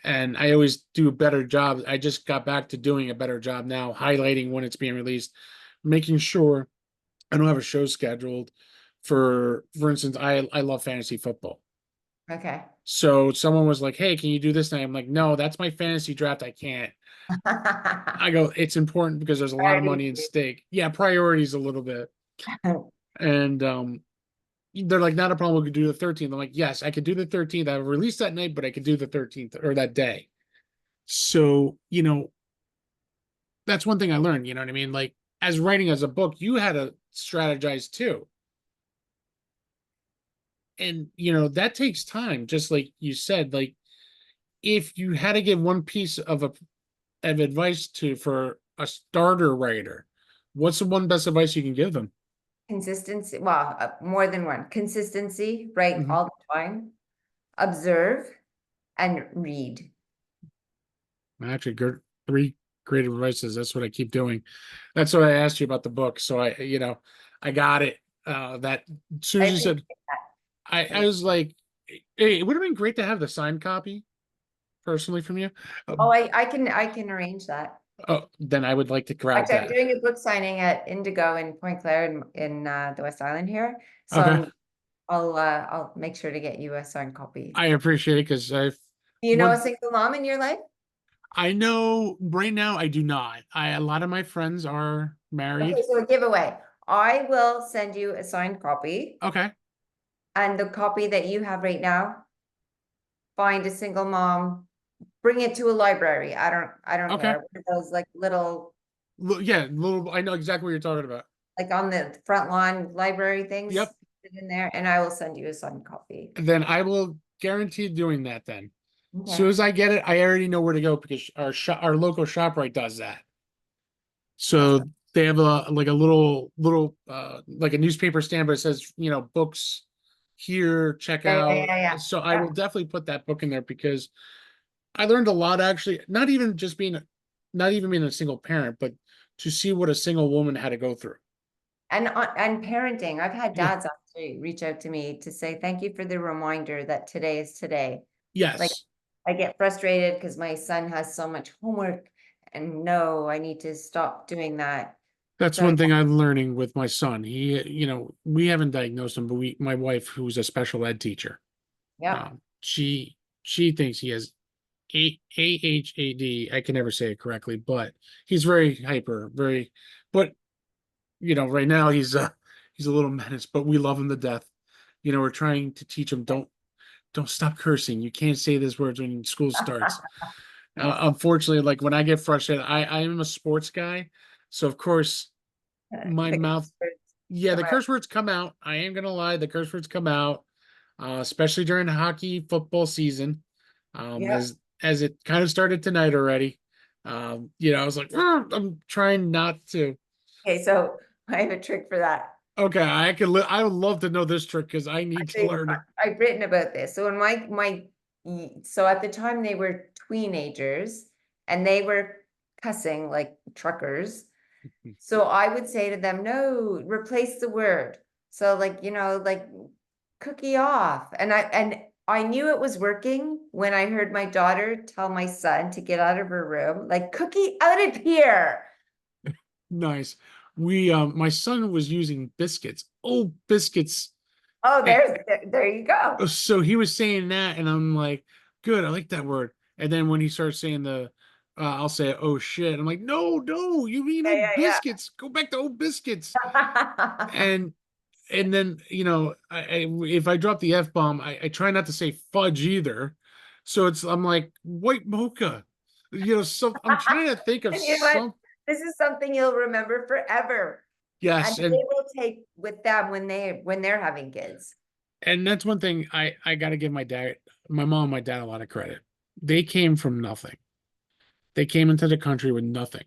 and I always do a better job. I just got back to doing a better job now, highlighting when it's being released, making sure I don't have a show scheduled. For instance, I love fantasy football. okay. So someone was like, "Hey, can you do this?" And I'm like, "No, that's my fantasy draft. I can't." I go, "It's important because there's a lot of Priorities. money in stake." Yeah, priorities a little bit. And they're like, "Not a problem. We could do the 13th." I'm like, "Yes, I could do the 13th. I have released that night, but I could do the 13th or that day." So, that's one thing I learned, you know what I mean? Like as writing as a book, you had to strategize too. And that takes time, just like you said. Like if you had to give one piece of advice for a starter writer, what's the one best advice you can give them? Consistency, well, more than one. Consistency, right? Mhm. All the time. Observe and read. Actually, good, three great advices. That's what I keep doing. That's what I asked you about the book. So I got it. That as soon I as you appreciate said, I that. was like, hey, it would have been great to have the signed copy personally from you. Oh, I can arrange that. Oh, then I would like to grab Actually, I'm that. doing a book signing at Indigo in Point Claire in the West Island here. So Okay. I'll make sure to get you a signed copy. I appreciate it because Do you know a one single mom in your life? I know right now I do not. A lot of my friends are Okay, married. so a giveaway. I will send you a signed copy, Okay. and the copy that you have right now, find a single mom, bring it to a library. I don't Okay. care. One of those like little, Yeah, little I know exactly what you're talking about. like on the front lawn library things Yep. in there, and I will send you a signed copy. Then I will guarantee doing that then. As soon Okay. as I get it, I already know where to go because our local ShopRite does that. Awesome. So they have a little like a newspaper stand, but it says, books here, check Yeah, yeah, out. yeah, yeah. So I will Yeah. definitely put that book in there because I learned a lot actually, not even being a single parent, but to see what a single woman had to go through. And parenting. I've had Yeah. dads actually reach out to me to say thank you for the reminder that today is today. Like Yes. I get frustrated because my son has so much homework, and no, I need to stop doing that. That's So one thing I'm learning with my son. We haven't diagnosed him, but my wife, who's a special ed teacher, yeah. she thinks he has AHAD. I can never say it correctly, but he's very hyper, but right now he's a little menace, but we love him to death. We're trying to teach him don't stop cursing. You can't say these words when school starts. Unfortunately, like when I get frustrated, I am a sports guy, so of course my The mouth, words yeah, come the out. curse words come out. I ain't gonna lie, the curse words come out, especially during hockey football season, Yeah. as it kind of started tonight already. I was like, I'm trying not to. Okay, so I have a trick for that. Okay, I would love to know this trick because I need to Actually, learn it. I've written about this. So when so at the time they were teenagers and they were cussing like truckers. So I would say to them, no, replace the word. So like, like cookie off. And I knew it was working when I heard my daughter tell my son to get out of her room, like cookie out of here. Nice. My son was using biscuits, old biscuits. Oh, And there you go. so he was saying that, and I'm like, good, I like that word. And then when he starts saying I'll say, oh shit. I'm like, no, you mean old Yeah, biscuits. Go back to old biscuits. yeah, And then, if I drop the F bomb, I try not to say fudge either. So I'm like, white mocha. So I'm trying to think of And you know what? some, This is something you'll remember forever. And yes. they will take with them when they're having kids. And that's one thing I got to give my mom and my dad a lot of credit. They came from nothing. They came into the country with nothing.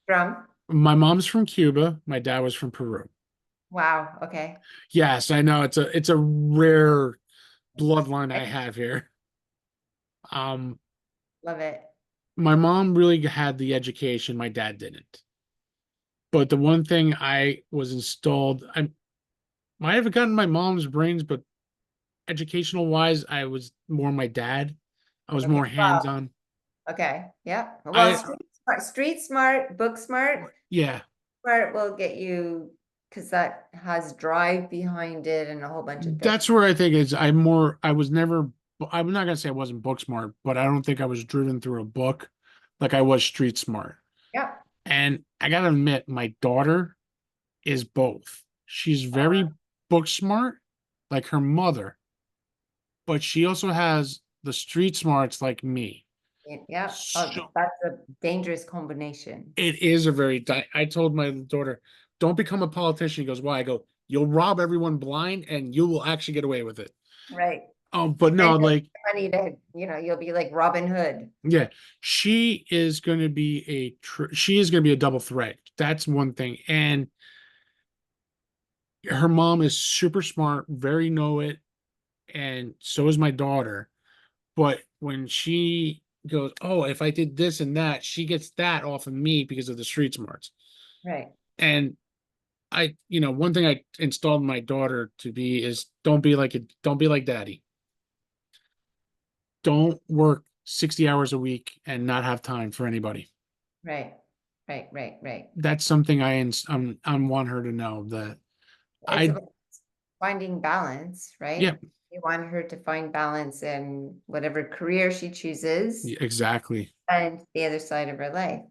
From My mom's from Cuba. My dad was from Peru. wow, okay. Yes, I know it's a rare bloodline I have here. Um, Love it. My mom really had the education, my dad didn't. But the one thing I was installed, I might have gotten my mom's brains, but educational wise, I was more my dad. I was Okay. more Wow. hands-on. Okay. Yeah. Well, I street smart, book smart, yeah, smart will get you because that has drive behind it and a whole bunch of things. that's where I think is I was never I'm not gonna say I wasn't book smart, but I don't think I was driven through a book like I was street smart. Yeah. And I gotta admit, my daughter is both. She's very book smart, like her mother, but she also has the street smarts like me. Yeah. Oh, So that's a dangerous combination. it is a I told my daughter, don't become a politician. He goes, why? I go, you'll rob everyone blind and you will actually get away with it. Right. But And no, you'll like, have money to, you'll be like Robin Hood. yeah, she is going to be she is going to be a double threat. That's one thing. And her mom is super smart, very know it, and so is my daughter. But when she goes, oh, if I did this and that, she gets that off of me because of the street smarts. Right. And one thing I installed my daughter to be is don't be like daddy. Don't work 60 hours a week and not have time for anybody. Right. Right. Right. Right. That's something I want her to know that It's I about finding balance, yeah, right? You want her to find balance in whatever career she chooses exactly. and the other side of her life,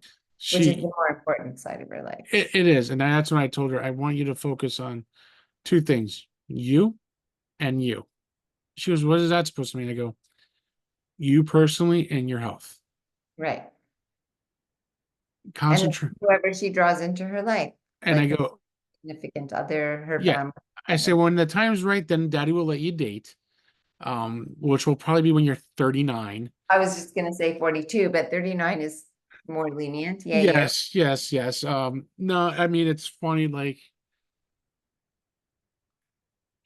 which is the She more important side of her life. it is, and that's when I told her I want you to focus on two things, you and you. She goes, what is that supposed to mean? I go, you personally and your health. Right. And Concentrate. whoever she draws into her life, And I like her go, significant other, her yeah. family, I say, whatever. when the time's right, then daddy will let you date. Which will probably be when you're 39. I was just gonna say 42, but 39 is more lenient. Yeah, yeah. Yes, yes, yes. No, I mean it's funny, like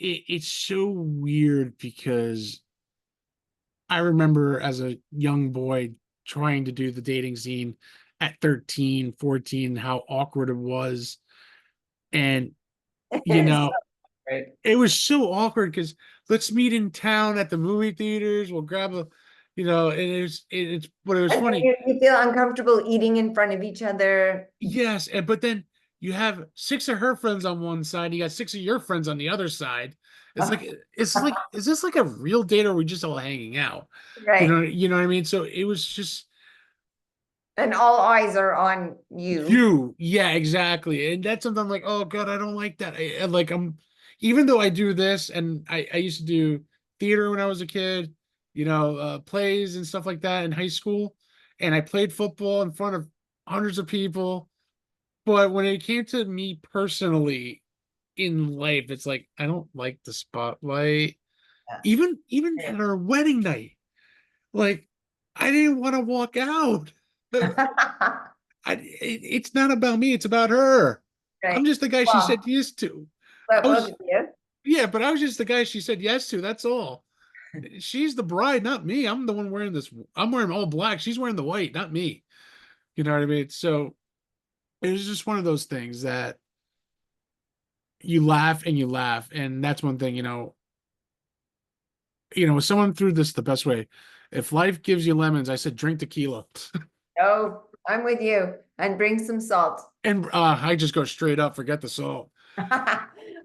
it's so weird because I remember as a young boy trying to do the dating scene at 13, 14, how awkward it was. And you It's know, right. it was so awkward because let's meet in town at the movie theaters. We'll grab a, and it's but it was And then funny. you feel uncomfortable eating in front of each other. Yes, and but then you have six of her friends on one side, you got six of your friends on the other side. Is this like a real date or are we just all hanging out? Right. You know what I mean? So it was just And all eyes are on you. you, yeah, exactly. And that's something I'm like, oh God, I don't like that. Like even though I do this and I used to do theater when I was a kid, plays and stuff like that in high school, and I played football in front of hundreds of people. But when it came to me personally in life, it's like I don't like the spotlight. Even at our wedding night, like I didn't want to walk out. It's not about me, it's about her. I'm Right. just the guy she said Well, yes to. but I both was of you. Yeah, but I was just the guy she said yes to. That's all. She's the bride, not me. I'm the one wearing this. I'm wearing all black. She's wearing the white, not me. You know what I mean? So it was just one of those things that you laugh and you laugh. And that's one thing, someone threw this the best way. If life gives you lemons, I said drink tequila. Oh, I'm with you. And bring some salt. And I just go straight up, forget the salt.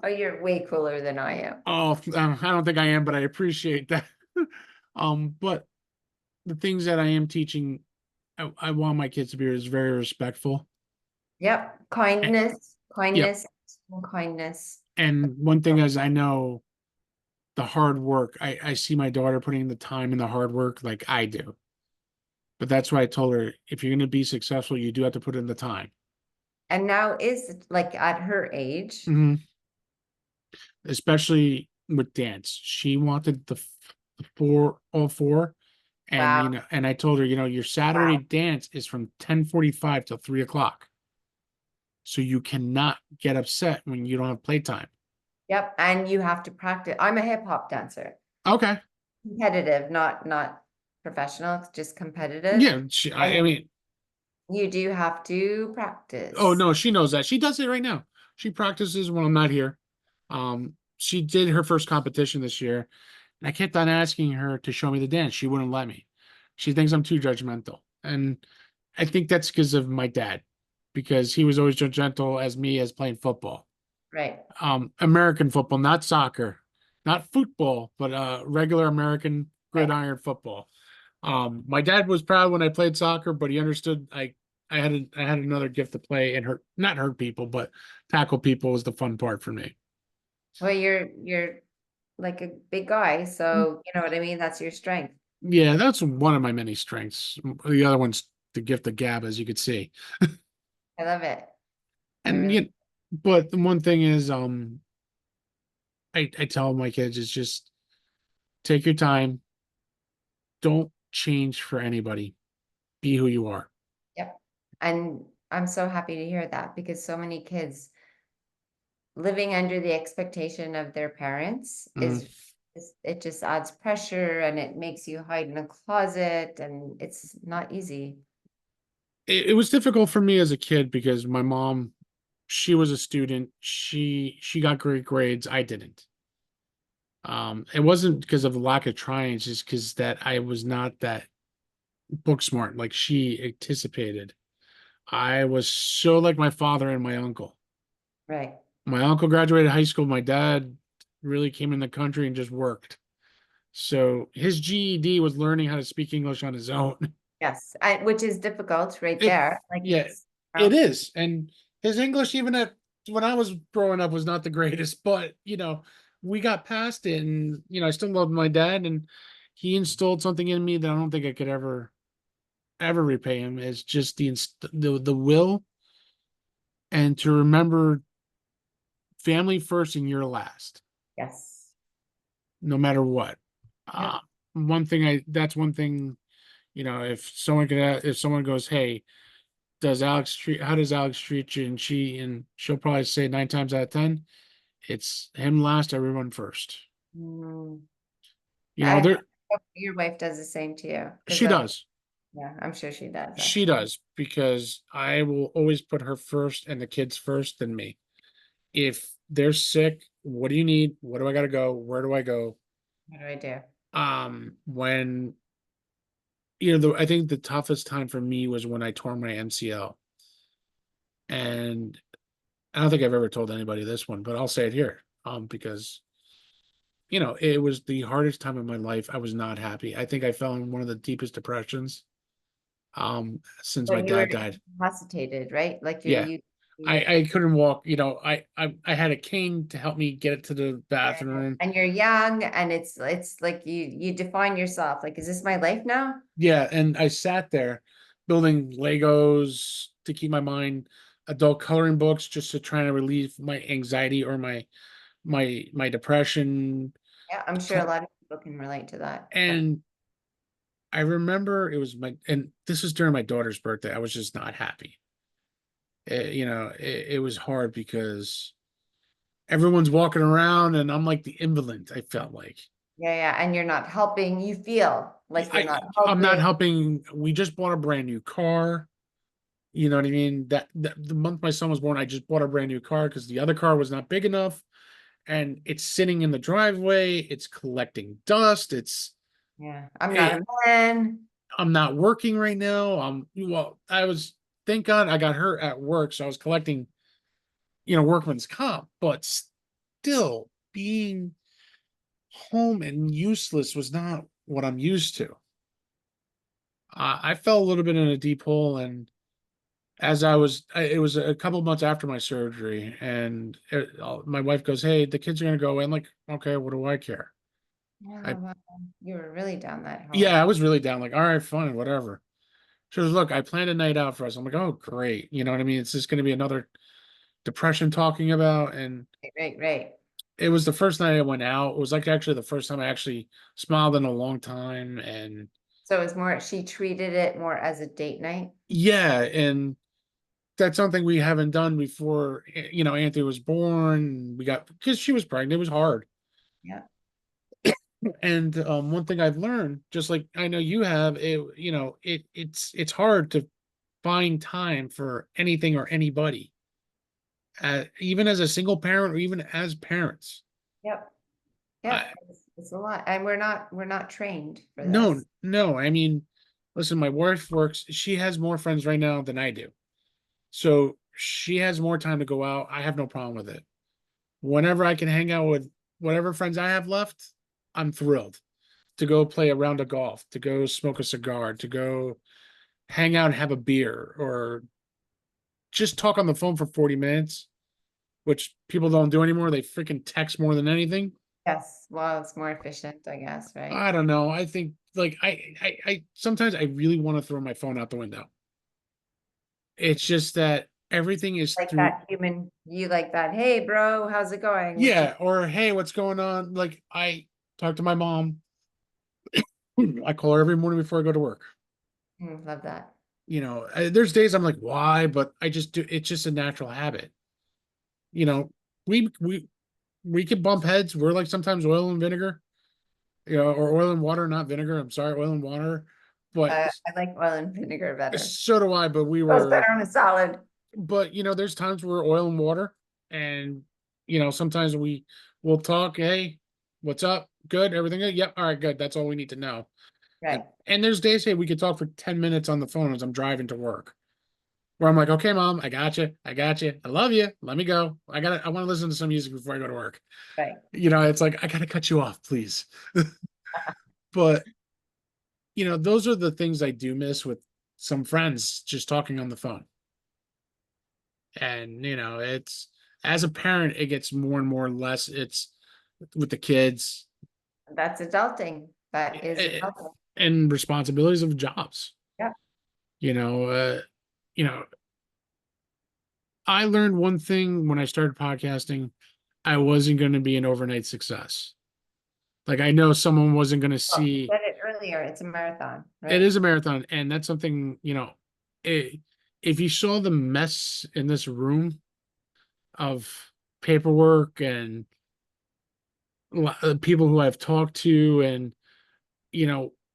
Oh, you're way cooler than I am. Oh, I don't think I am, but I appreciate that. But the things that I am teaching, I want my kids to be is very respectful. Yep. And, Kindness, yep. kindness, kindness. And one thing is I know the hard work. I see my daughter putting the time and the hard work like I do. But that's why I told her if you're going to be successful, you do have to put in the time. And now is like at her age. Mhm. Especially with dance. She wanted the all four. And Wow. and I told her, your Saturday Wow. dance is from 10:45 till 3 o'clock. So you cannot get upset when you don't have playtime. Yep. And you have to practice. I'm a hip hop dancer. Okay. Competitive, not professional, it's just competitive. Yeah, I And mean, you do have to oh practice. no, she knows that. She does it right now. She practices when I'm not here. She did her first competition this year, and I kept on asking her to show me the dance. She wouldn't let me. She thinks I'm too judgmental. And I think that's because of my dad, because he was always judgmental as me as playing football. Right. American football, not soccer, not football, but regular American Right. gridiron football. My dad was proud when I played soccer, but he understood I had another gift to play and hurt not hurt people, but tackle people was the fun part for me. Well, you're like a big guy, so you know what I mean? That's your strength. Yeah, that's one of my many strengths. The other one's the gift of gab, as you could see. I love it. I And really, you but the one thing is, I tell my kids is just take your time. Don't change for anybody. Be who you are. yep. And I'm so happy to hear that because so many kids living under the expectation of their parents Mm. it just adds pressure and it makes you hide in a closet and it's not easy. It was difficult for me as a kid because my mom, she was a student. She got great grades. I didn't. It wasn't because of the lack of trying, it's just because that I was not that book smart like she anticipated. I was so like my father and my uncle. Right. My uncle graduated high school. My dad really came in the country and just worked. So his GED was learning how to speak English on his own. Yes. Which is difficult right It, there. Like yeah, it's, it well, is. And his English, even at when I was growing up, was not the greatest, but we got past it. And, I still loved my dad, and he instilled something in me that I don't think I could ever repay him. Is just the will and to remember family first and you're last, yes. no matter what. Uh, Yep. that's one thing, if someone goes, hey, how does Alex treat you? And she'll probably say 9 times out of 10, it's him last, everyone first. Mm. You know, I there hope your wife does the same to you because she does. yeah, I'm sure she does She actually. does because I will always put her first and the kids first than me. If they're sick, what do you need? What do I gotta go? Where do I go? What do I do? When I think the toughest time for me was when I tore my MCL. And I don't think I've ever told anybody this one, but I'll say it here. Because it was the hardest time of my life. I was not happy. I think I fell in one of the deepest depressions since my But you were dad died. incapacitated, right? Like Yeah. you I couldn't walk, I had a cane to help me get it to the bathroom. and you're young and it's like you define yourself. Like, is this my life now? Yeah, and I sat there building Legos to keep my mind, adult coloring books just to try to relieve my anxiety or my depression. Yeah, I'm sure a lot of people can relate to that. But And I remember and this is during my daughter's birthday. I was just not happy. It was hard because everyone's walking around and I'm like the invalid, I felt like. yeah, yeah, and you're not helping. You feel like you're not I'm not helping. helping. We just bought a brand new car. You know what I mean? That the month my son was born, I just bought a brand new car because the other car was not big enough. And it's sitting in the driveway, it's collecting dust, Yeah, I'm not it, a man. I'm not working right now. Thank God I got hurt at work, so I was collecting, workman's comp, but still being home and useless was not what I'm used to. I fell a little bit in a deep hole, and it was a couple of months after my surgery, and my wife goes, "Hey, the kids are gonna go away." I'm like, "Okay, what do I care?" Yeah, I well, you were really down that Yeah, hole. I was really down. Like, all right, fine, whatever. She goes, "Look, I planned a night out for us." I'm like, "Oh, great." You know what I mean? It's just going to be another depression talking about, and Right, right, right. it was the first night I went out. It was like actually the first time I actually smiled in a long time, and So it's more, she treated it more as a date night. yeah, and that's something we haven't done before. Anthony was born. We got because she was pregnant. It was hard. Yeah. And one thing I've learned, just like I know you have, it's hard to find time for anything or anybody, even as a single parent or even as parents. Yep. I, Yep. It's a lot. And we're not trained for no, this. no, I mean, listen, my wife works, she has more friends right now than I do. So she has more time to go out. I have no problem with it. Whenever I can hang out with whatever friends I have left, I'm thrilled to go play a round of golf, to go smoke a cigar, to go hang out and have a beer, or just talk on the phone for 40 minutes, which people don't do anymore. They freaking text more than anything. Yes. Well, it's more efficient, I guess, right? I don't know. I think like I sometimes I really want to throw my phone out the window. It's just that everything is Like through, that human, you like that. Hey, bro, how's it going? What you yeah, or hey, what's going on? Like I talk to my mom. I call her every morning before I go to work. Love that. There's days I'm like, why? But I just do. It's just a natural habit. You know, we we we could bump heads. We're like sometimes oil and vinegar, or oil and water, not vinegar. I'm sorry, oil and water. But I like oil and vinegar better. so do I. But Goes better on a salad. there's times we're oil and water, and sometimes we'll talk. Hey, what's up? Good, everything good? Yep. All right, good. That's all we need to know. And Right. and there's days, hey, we could talk for 10 minutes on the phone as I'm driving to work, where I'm like, okay, mom, I got you. I got you. I love you. Let me go. I want to listen to some music before I go to work. Right. It's like, I got to cut you off, please. But, those are the things I do miss with some friends just talking on the phone. And, it's as a parent, it gets more and more less. It's with the kids That's adulting. That is eh, adulting. and responsibilities of jobs. Yeah. You know, uh, you know, I learned one thing when I started podcasting. I wasn't going to be an overnight success. Like I know someone wasn't going to Well, you see said it earlier. It's a marathon, it right? is a marathon, and that's something, it, if you saw the mess in this room of paperwork and people who I've talked to, and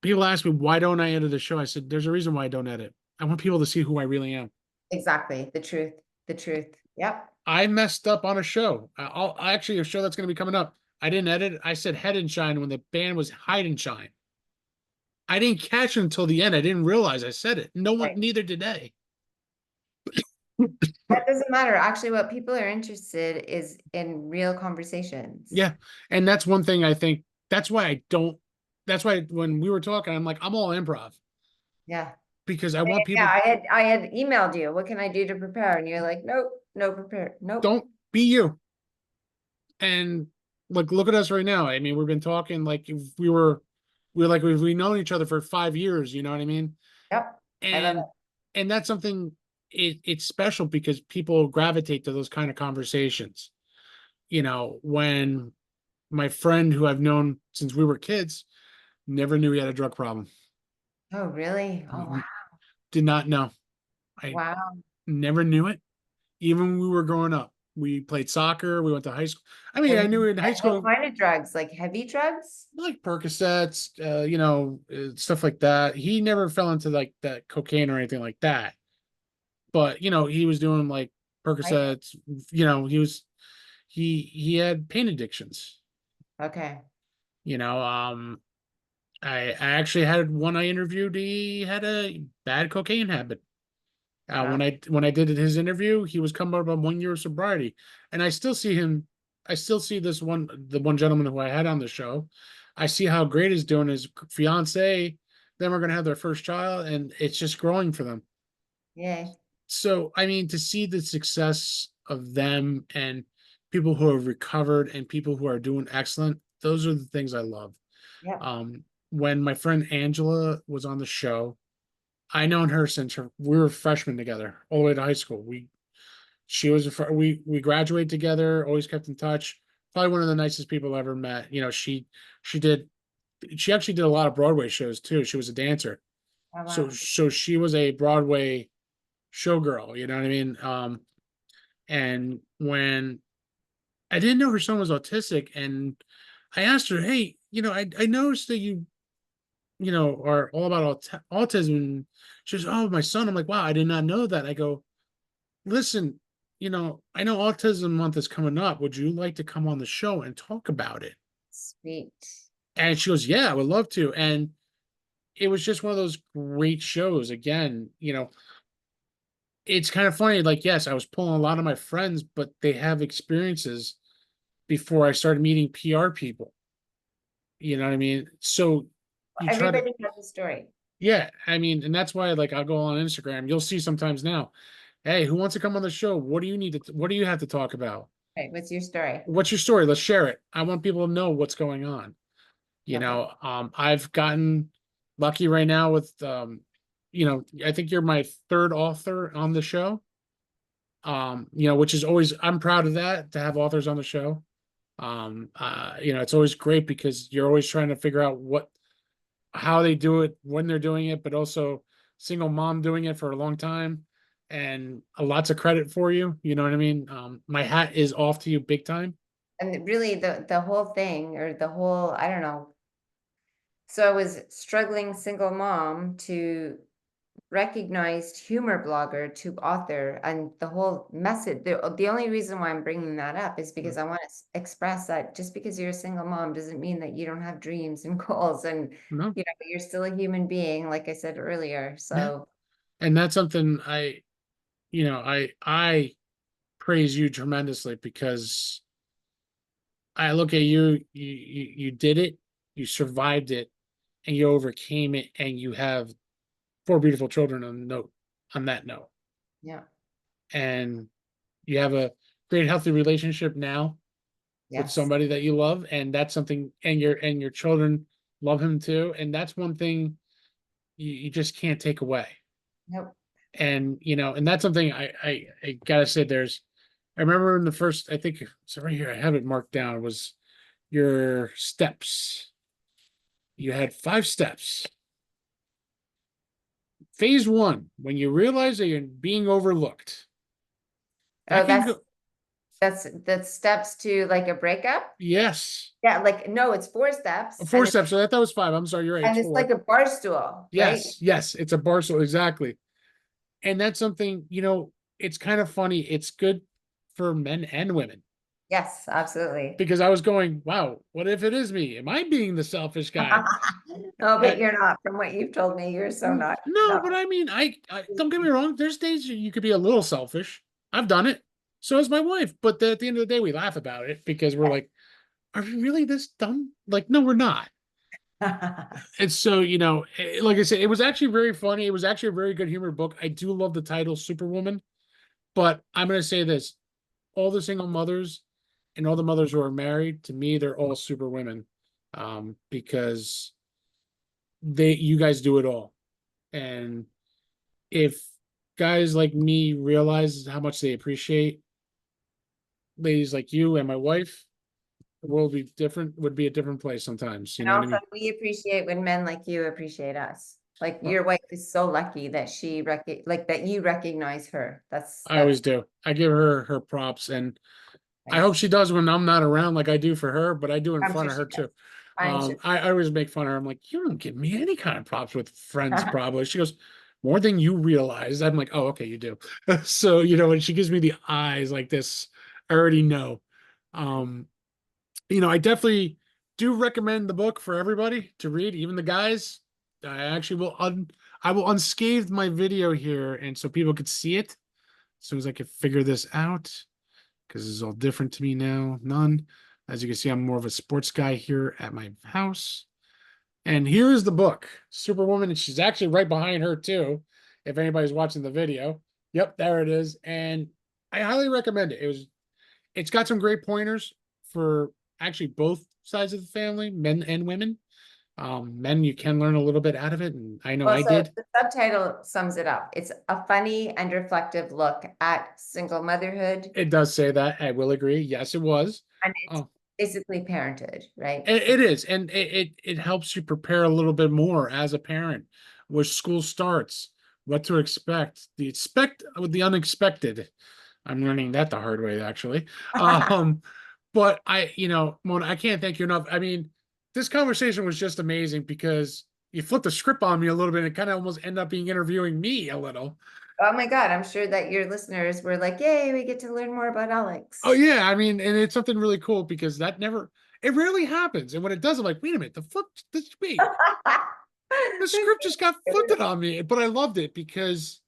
people ask me why don't I edit the show? I said there's a reason why I don't edit. I want people to see who I really am. Exactly. The truth. The truth. Yep. I messed up on a show. I actually a show that's going to be coming up. I didn't edit it. I said Head and Shine when the band was Hide and Shine. I didn't catch it until the end. I didn't realize I said it. No one, Right. neither did they. That doesn't matter. Actually, what people are interested is in real conversations. Yeah. And that's one thing I think that's why I don't, that's why when we were talking, I'm like, I'm all improv Yeah. because I want Yeah. people, I had emailed you. What can I do to prepare? And you're like, nope, no prepare. Nope. don't be you. And like, look at us right now. I mean, we've been talking like if we were like, we've known each other for 5 years, you know what I mean? Yep. I love And, it. and that's something, it's special because people gravitate to those kind of conversations. When my friend who I've known since we were kids never knew he had a drug problem. Oh, really? Oh, wow. Did not know. I Wow. never knew it. Even when we were growing up, we played soccer. We went to high school. I mean, I And knew in high what school, kind of drugs? Like heavy drugs? like Percocets, stuff like that. He never fell into like that cocaine or anything like that. But he was doing like Right. Percocets. He had pain addictions. Okay. You know, I actually had one I interviewed. He had a bad cocaine habit. Wow. When I did his interview, he was coming up on 1 year of sobriety, and I still see him. I still see the one gentleman who I had on the show. I see how great he's doing. His fiance, then we're gonna have their first child, and it's just growing for them. Yay. So, I mean, to see the success of them and people who have recovered and people who are doing excellent, those are the things I love. Yep. When my friend Angela was on the show, I known her since we were freshmen together, all the way to high school. She was we graduated together, always kept in touch. Probably one of the nicest people I ever met. She did she actually did a lot of Broadway shows too. She was a dancer, Oh, so wow. she was a Broadway showgirl. You know what I mean? And when I didn't know her son was autistic, and I asked her, "Hey, I noticed that are all about autism. She goes, oh, my son. I'm like, wow, I did not know that. I go, listen, I know Autism Month is coming up. Would you like to come on the show and talk about it? Sweet. And she goes, yeah, I would love to. And it was just one of those great shows. Again, it's kind of funny. Like, yes, I was pulling a lot of my friends, but they have experiences before I started meeting PR people. You know what I mean? So you try to, Everybody has a story. yeah, I mean, and that's why, like, I'll go on Instagram. You'll see sometimes now, hey, who wants to come on the show? What do you have to talk about? Okay, what's your story? What's your story? Let's share it. I want people to know what's going on. Love it. I've gotten lucky right now with, I think you're my third author on the show. Which is always, I'm proud of that, to have authors on the show. It's always great because you're always trying to figure out how they do it, when they're doing it, but also single mom doing it for a long time, and lots of credit for you. You know what I mean? My hat is off to you big time. And really the whole thing, or the whole, I don't know. So I was struggling single mom to recognized humor blogger to author, and the whole message, the only reason why I'm bringing that up is because I want to express that just because you're a single mom doesn't mean that you don't have dreams and goals, and No, you're still a human being, like I said earlier. yeah, So and that's something I praise you tremendously, because I look at you did it, you survived it, and you overcame it, and you have four beautiful children on that note. yeah, And you have a great healthy relationship now with yes, somebody that you love, and that's something, and your children love him too, and that's one thing you just can't take away. nope. And that's something I gotta say. I remember in the first, I think so right here, I have it marked down, it was your steps. You had 5 steps. Phase one, when you realize that you're being overlooked. Oh, That can go, that's steps to like a breakup. yes. Yeah, like no, it's 4 steps, 4 steps. So I thought it was 5. I'm sorry, you're right. and It's it's four. like a bar stool, right? Yes, it's a parcel, exactly. And that's something, it's kind of funny. It's good for men and women, Yes, absolutely. because I was going, wow, what if it is me? Am I being the selfish guy? No, Uh, but you're not. From what you've told me, you're so not. no, No. but I mean, I don't get me wrong. There's days you could be a little selfish. I've done it. So is my wife. But at the end of the day, we laugh about it because we're like, are we really this dumb? Like, no, we're not. And so, like I said, it was actually very funny. It was actually a very good humor book. I do love the title, Superwoman. But I'm going to say this: all the single mothers and all the mothers who are married, to me, they're all super women, because you guys do it all. And if guys like me realize how much they appreciate ladies like you and my wife, the world would be a different place sometimes. You And know what I also, mean? we appreciate when men like you appreciate us. Like your wife is so lucky that like that you recognize her. I That's always do. I give her props, and I hope nice. she does when I'm not around, like I do for her, but I do in I'm front sure of she her does. too. I'm sure. I always make fun of her. I'm like, you don't give me any kind of props with friends, probably. She goes, more than you realize. I'm like, oh, okay, you do. So, and she gives me the eyes like this. I already know. Um, I definitely do recommend the book for everybody to read, even the guys. I will unscathe my video here, and so people could see it as soon as I can figure this out, because this is all different to me now. None. As you can see, I'm more of a sports guy here at my house. And here is the book, Superwoman, and she's actually right behind her too, if anybody's watching the video. Yep, there it is. And I highly recommend it. It's got some great pointers for actually both sides of the family, men and women. Men, you can learn a little bit out of it, and I know Well, I so did. the subtitle sums it up. It's a funny and reflective look at single motherhood, It does say that. I will agree. Yes, it was. and it's Uh, basically parenthood, right? it is, and it helps you prepare a little bit more as a parent, where school starts, what to expect, with the unexpected. I'm learning that the hard way, actually. Um, but Mona, I can't thank you enough. I mean, this conversation was just amazing because you flipped the script on me a little bit and kind of almost end up being interviewing me a little. Oh my God, I'm sure that your listeners were like, yay, we get to learn more about Oh Alex. yeah, I mean, and it's something really cool because it rarely happens. And when it does, I'm like, wait a minute, wait, the script just got flipped on me. But I loved it because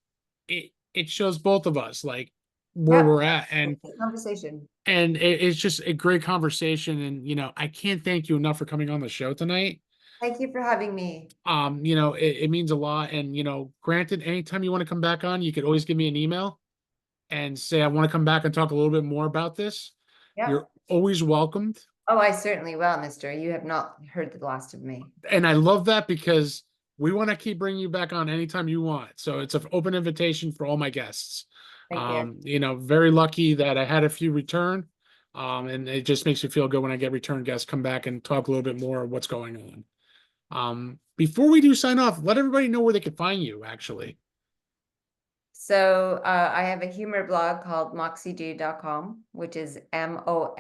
it shows both of us like where Yep, we're at, conversation. and it's just a great conversation. And I can't thank you enough for coming on the show tonight. Thank you for having me. It means a lot. And granted, anytime you want to come back on, you could always give me an email and say I want to come back and talk a little bit more about this. Yep. You're always welcomed. Oh, I certainly will, mister. You have not heard the last of me. And I love that because we want to keep bringing you back on anytime you want. So it's an open invitation for all my guests. Thank you. Very lucky that I had a few return. And it just makes me feel good when I get return guests come back and talk a little bit more of what's going on. Before we do sign off, let everybody know where they can find you, actually. So I have a humor blog called moxiedude.com, which is MOXIE-DUDE.com.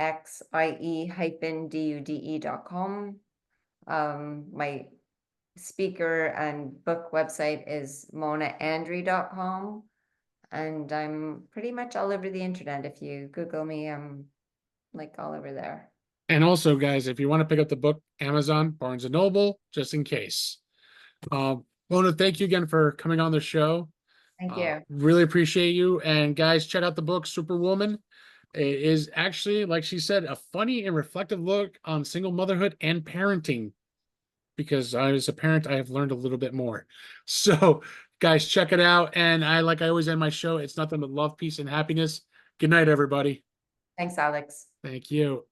My speaker and book website is monaandrei.com. And I'm pretty much all over the internet. If you Google me, I'm like all over there. And also, guys, if you want to pick up the book, Amazon, Barnes & Noble, just in case. Mona, thank you again for coming on the show. Thank you. Really appreciate you. And guys, check out the book, Superwoman. It is actually, like she said, a funny and reflective look on single motherhood and parenting. Because as a parent, I have learned a little bit more. So, guys, check it out. And I always end my show, it's nothing but love, peace, and happiness. Good night, everybody. Thanks, Alex. Thank you.